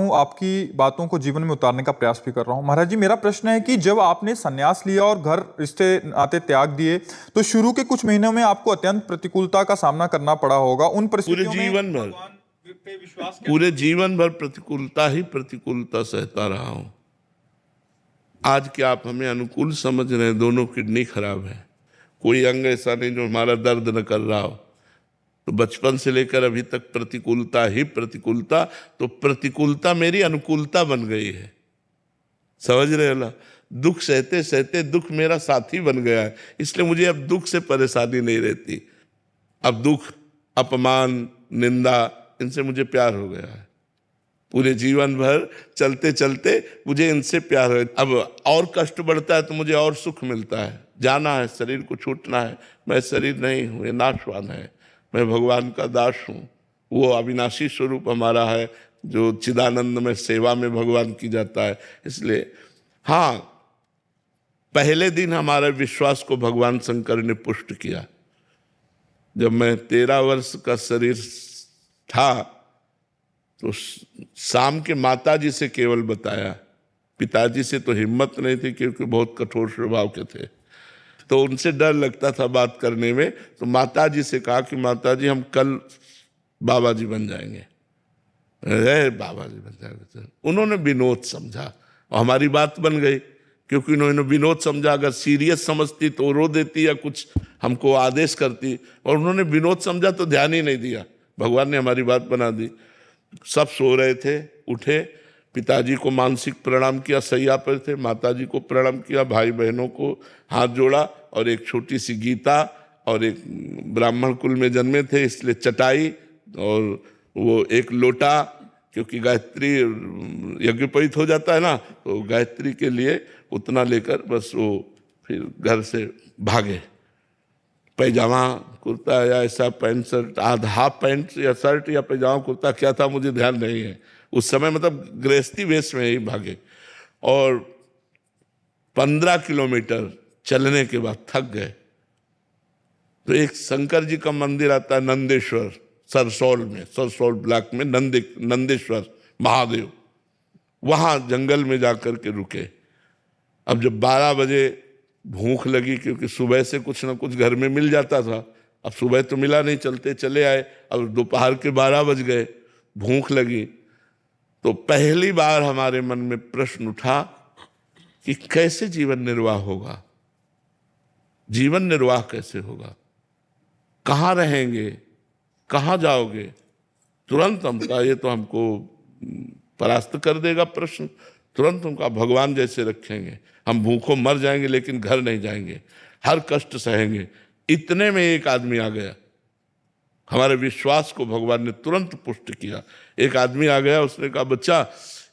हूँ, आपकी बातों को जीवन में उतारने का प्रयास भी कर रहा हूँ। महाराज जी, मेरा प्रश्न है कि जब आपने संन्यास लिया और घर रिश्ते नाते त्याग दिए, तो शुरू के कुछ महीनों में आपको अत्यंत प्रतिकूलता का सामना करना पड़ा होगा। उन परिस्थितियों में भगवान पे विश्वास पूरे जीवन भर प्रतिकूलता ही प्रतिकूलता सहता रहा हूं। आज क्या आप हमें अनुकूल समझ रहे हैं? दोनों किडनी खराब है, कोई अंग ऐसा नहीं जो हमारा दर्द न कर रहा हो। तो बचपन से लेकर अभी तक प्रतिकूलता ही प्रतिकूलता, तो प्रतिकूलता मेरी अनुकूलता बन गई है। समझ रहे हो ना? दुख सहते सहते दुख मेरा साथी बन गया है, इसलिए मुझे अब दुख से परेशानी नहीं रहती। अब दुख, अपमान, निंदा, इनसे मुझे प्यार हो गया है। पूरे जीवन भर चलते चलते मुझे इनसे प्यार है। अब और कष्ट बढ़ता है तो मुझे और सुख मिलता है। जाना है, शरीर को छूटना है। मैं शरीर नहीं हूँ, ये नाशवान है। मैं भगवान का दास हूँ। वो अविनाशी स्वरूप हमारा है जो चिदानंद में सेवा में भगवान की जाता है। इसलिए हाँ, पहले दिन हमारे विश्वास को भगवान शंकर ने पुष्ट किया। जब मैं 13 वर्ष का शरीर था तो शाम के माताजी से केवल बताया, पिताजी से तो हिम्मत नहीं थी क्योंकि बहुत कठोर स्वभाव के थे, तो उनसे डर लगता था बात करने में। तो माताजी से कहा कि माताजी हम कल बाबा जी बन जाएंगे। अरे बाबा जी बन जाएंगे। उन्होंने विनोद समझा और हमारी बात बन गई, क्योंकि उन्होंने विनोद समझा। अगर सीरियस समझती तो रो देती या कुछ हमको आदेश करती, और उन्होंने विनोद समझा तो ध्यान ही नहीं दिया। भगवान ने हमारी बात बना दी। सब सो रहे थे, उठे, पिताजी को मानसिक प्रणाम किया, सैया पर थे, माताजी को प्रणाम किया, भाई बहनों को हाथ जोड़ा, और एक छोटी सी गीता, और एक ब्राह्मण कुल में जन्मे थे इसलिए चटाई, और वो एक लोटा, क्योंकि गायत्री यज्ञोपवीत हो जाता है ना, तो गायत्री के लिए उतना लेकर बस वो फिर घर से भागे। पैजामा कुर्ता या ऐसा पैंट शर्ट, आधा हाफ पैंट या शर्ट या पैजामा कुर्ता क्या था मुझे ध्यान नहीं है उस समय, मतलब गृहस्थी वेश में ही भागे। और 15 किलोमीटर चलने के बाद थक गए तो एक शंकर जी का मंदिर आता है नंदेश्वर, सरसौल ब्लॉक में नंदेश्वर महादेव, वहां जंगल में जाकर के रुके। अब जब 12 बजे भूख लगी, क्योंकि सुबह से कुछ ना कुछ घर में मिल जाता था, अब सुबह तो मिला नहीं, चलते चले आए। अब दोपहर के 12 बज गए, भूख लगी, तो पहली बार हमारे मन में प्रश्न उठा कि कैसे जीवन निर्वाह होगा, जीवन निर्वाह कैसे होगा, कहाँ रहेंगे, कहाँ जाओगे। तुरंत हम कहा ये तो हमको परास्त कर देगा प्रश्न। तुरंत उनका भगवान जैसे रखेंगे, हम भूखों मर जाएंगे लेकिन घर नहीं जाएंगे, हर कष्ट सहेंगे। इतने में एक आदमी आ गया, हमारे विश्वास को भगवान ने तुरंत पुष्ट किया। एक आदमी आ गया, उसने कहा बच्चा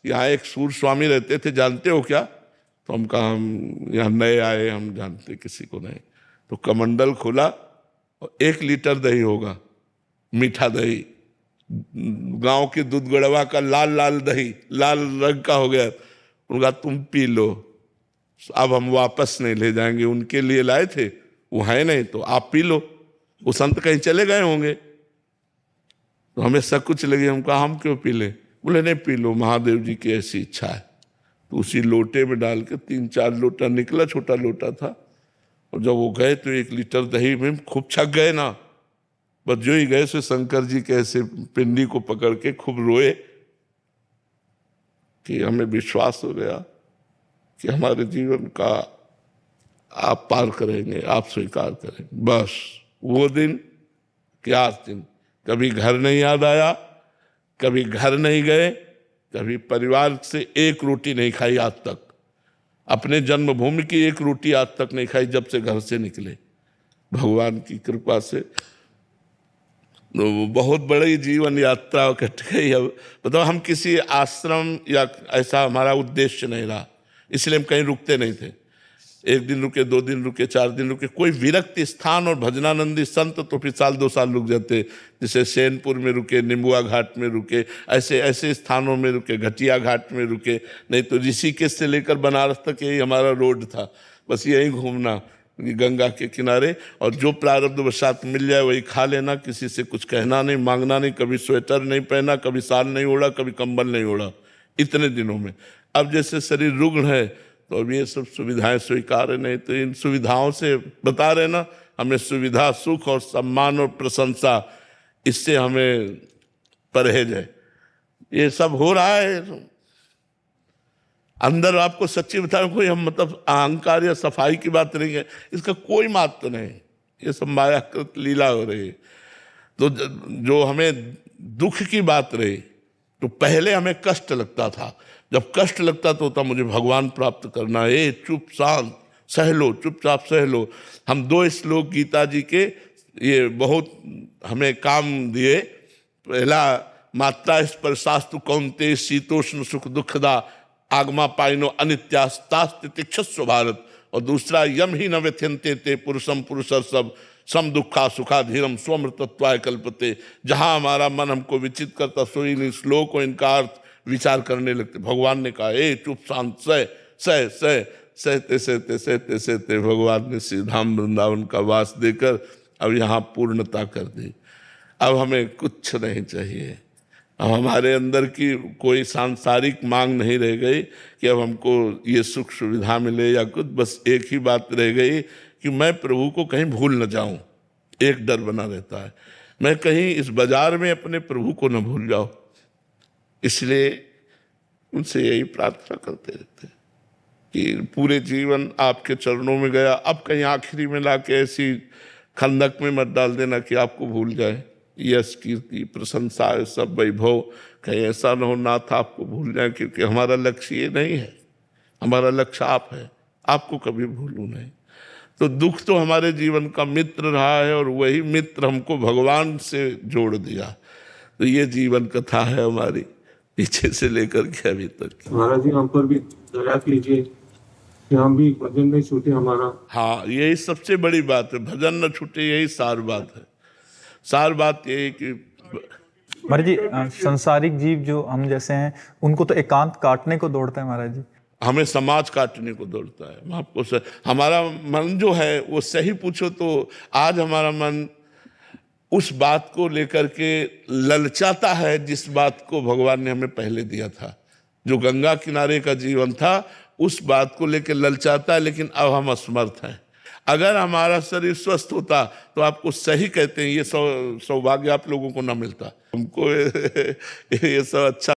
यहाँ एक सूर स्वामी रहते थे, जानते हो क्या? तो हम कहा हम यहाँ नए आए, हम जानते किसी को नहीं। तो कमंडल खोला और 1 लीटर दही होगा, मीठा दही, गांव के दूध गड़वा का लाल दही, लाल रंग का हो गया। उनका तुम पी लो, अब हम वापस नहीं ले जाएंगे, उनके लिए लाए थे, वो है नहीं तो आप पी लो, वो संत कहीं चले गए होंगे। तो हमें सब कुछ लगे, हम कहा हम क्यों पी ले? बोले नहीं पी लो, महादेव जी की ऐसी इच्छा है। तो उसी लोटे में डाल के 3-4 लोटा निकला, छोटा लोटा था। और जब वो गए तो 1 लीटर दही में खूब छक गए ना, बस जो ही गए सो शंकर जी के ऐसे पिंडी को पकड़ के खूब रोए कि हमें विश्वास हो गया कि हमारे जीवन का आप पार करेंगे, आप स्वीकार करेंगे। बस वो दिन क्या दिन, कभी घर नहीं याद आया, कभी घर नहीं गए, कभी परिवार से एक रोटी नहीं खाई आज तक, अपने जन्मभूमि की एक रोटी आज तक नहीं खाई जब से घर से निकले, भगवान की कृपा से। तो बहुत बड़ी जीवन यात्रा कट गई। अब बताओ, हम किसी आश्रम या ऐसा हमारा उद्देश्य नहीं रहा, इसलिए हम कहीं रुकते नहीं थे। 1 दिन रुके, 2 दिन रुके, 4 दिन रुके, कोई विरक्त स्थान और भजनानंदी संत तो फिर साल 2 साल रुक जाते, जैसे सैनपुर में रुके, निम्बुआ घाट में रुके, ऐसे ऐसे स्थानों में रुके, घटिया घाट में रुके। नहीं तो ऋषिकेश से लेकर बनारस तक यही हमारा रोड था, बस यही घूमना गंगा के किनारे, और जो प्रारब्ध वशात मिल जाए वही खा लेना, किसी से कुछ कहना नहीं, मांगना नहीं। कभी स्वेटर नहीं पहना, कभी शाल नहीं ओढ़ा, कभी कंबल नहीं ओढ़ा, इतने दिनों में। अब जैसे शरीर रुग्ण है तो अब ये सब सुविधाएं स्वीकार्य नहीं, तो इन सुविधाओं से बता रहे ना, हमें सुविधा, सुख और सम्मान और प्रशंसा, इससे हमें परहेज है। ये सब हो रहा है अंदर। आपको सच्ची बताऊं, कोई हम मतलब अहंकार या सफाई की बात नहीं है, इसका कोई महत्व नहीं। ये सब मायाकृत लीला हो रही है। तो जो हमें दुख की बात रही, तो पहले हमें कष्ट लगता था। जब कष्ट लगता तो होता मुझे भगवान प्राप्त करना है, चुप शांत सह लो, चुपचाप सह लो। हम 2 श्लोक गीता जी के ये बहुत हमें काम दिए। पहला, मात्रा स्पर्शास्तु कौन्तेय शीतोष्ण सुख दुखदा आगमा पाइनो अनित्यास्तास्तितिक्षस्व भारत। और दूसरा, यम ही न व्यथ्यन्ते ते पुरुषम पुरुषर्षभ सम दुखा सुखा धीरम स्वमृतत्वाय कल्पते। जहां हमारा मन हमको विचित करता, सो इन श्लोक को इनका अर्थ विचार करने लगते। भगवान ने कहा, ए चुप शांत सह सह सह सहते सहते सहते सहते भगवान ने श्री धाम वृंदावन का वास देकर अब यहाँ पूर्णता कर दी। अब हमें कुछ नहीं चाहिए। अब हमारे अंदर की कोई सांसारिक मांग नहीं रह गई कि अब हमको ये सुख सुविधा मिले या कुछ। बस एक ही बात रह गई कि मैं प्रभु को कहीं भूल न जाऊं। एक डर बना रहता है, मैं कहीं इस बाजार में अपने प्रभु को न भूल जाऊं। इसलिए उनसे यही प्रार्थना करते रहते कि पूरे जीवन आपके चरणों में गया, अब कहीं आखिरी में लाके ऐसी खंदक में मत डाल देना कि आपको भूल जाए। यश कीर्ति प्रशंसा सब वैभव, कहीं ऐसा न हो नाथ आपको भूल जाए, क्योंकि हमारा लक्ष्य ये नहीं है। हमारा लक्ष्य आप है, आपको कभी भूलूं नहीं। तो दुख तो हमारे जीवन का मित्र रहा है, और वही मित्र हमको भगवान से जोड़ दिया। तो ये जीवन कथा है हमारी, पीछे से लेकर के अभी तक। महाराज जी, हम पर भी दया कीजिए कि हम भी भजन नहीं छूटे हमारा। हाँ, यही सबसे बड़ी बात है, भजन न छूटे, यही सार बात है। सार बात यही कि महाराज जी, संसारिक जीव जो हम जैसे हैं, उनको तो एकांत काटने को दौड़ता है महाराज जी। हमें समाज काटने को दौड़ता है। मैं आपको हमारा मन जो है वो सही पूछो तो आज हमारा मन उस बात को लेकर के ललचाता है जिस बात को भगवान ने हमें पहले दिया था। जो गंगा किनारे का जीवन था, उस बात को लेकर ललचाता है, लेकिन अब हम असमर्थ हैं। अगर हमारा शरीर स्वस्थ होता तो आपको सही कहते हैं, ये सौभाग्य आप लोगों को ना मिलता। हमको ये सब अच्छा